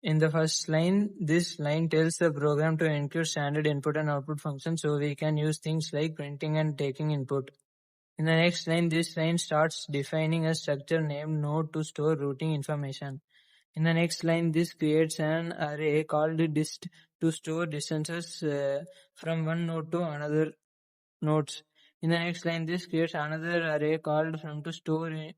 In the first line, this line tells the program to include standard input and output functions so we can use things like printing and taking input. In the next line, this line starts defining a structure named node to store routing information. In the next line, this creates an array called dist to store distances from one node to another nodes. In the next line, this creates another array called from to store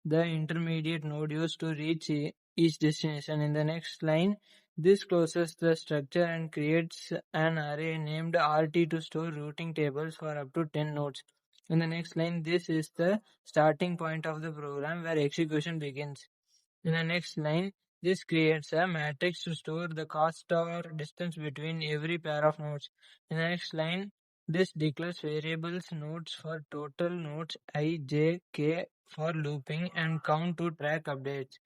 the intermediate node used to reach each destination. In the next line, this closes the structure and creates an array named RT to store routing tables for up to 10 nodes. In the next line, this is the starting point of the program where execution begins. In the next line, this creates a matrix to store the cost or distance between every pair of nodes. In the next line, this declares variables nodes for total nodes I, j, k for looping and count to track updates.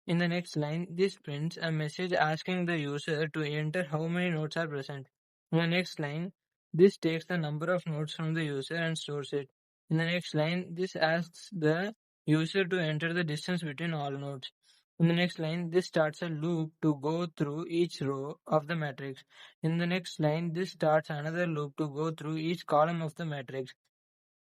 In the next line, this prints a message asking the user to enter how many nodes are present. In the next line, this takes the number of nodes from the user and stores it. In the next line, this asks the user to enter the distance between all nodes. In the next line, this starts a loop to go through each row of the matrix. In the next line, this starts another loop to go through each column of the matrix.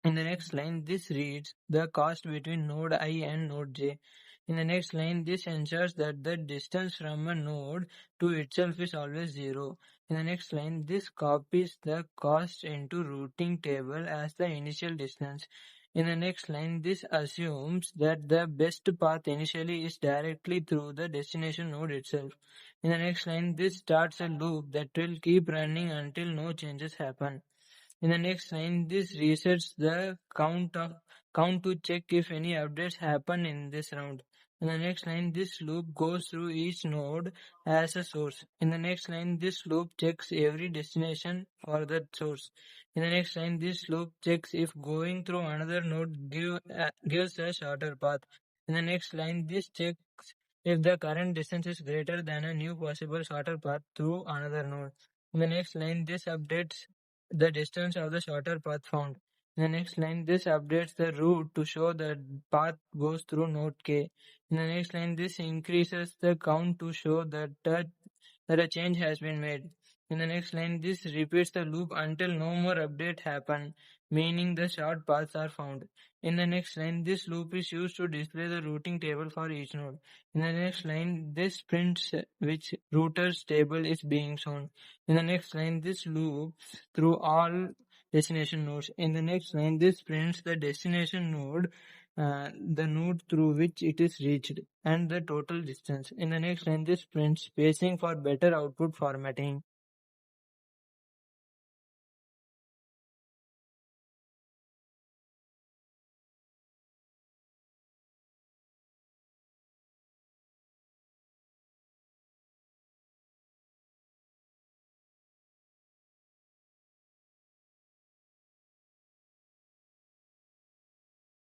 In the next line, this reads the cost between node I and node j. In the next line, this ensures that the distance from a node to itself is always 0. In the next line, this copies the cost into routing table as the initial distance. In the next line, this assumes that the best path initially is directly through the destination node itself. In the next line, this starts a loop that will keep running until no changes happen. In the next line, this resets the count to check if any updates happen in this round. In the next line, this loop goes through each node as a source. In the next line, this loop checks every destination for that source. In the next line, this loop checks if going through another node gives a shorter path. In the next line, this checks if the current distance is greater than a new possible shorter path through another node. In the next line, this updates the distance of the shorter path found. In the next line, this updates the route to show that path goes through node k. In the next line, this increases the count to show that a change has been made. In the next line, this repeats the loop until no more update happen, meaning the short paths are found. In the next line, this loop is used to display the routing table for each node. In the next line, this prints which router's table is being shown. In the next line, this loops through all destination nodes. In the next line, this prints the destination node, the node through which it is reached, and the total distance. In the next line, this prints spacing for better output formatting.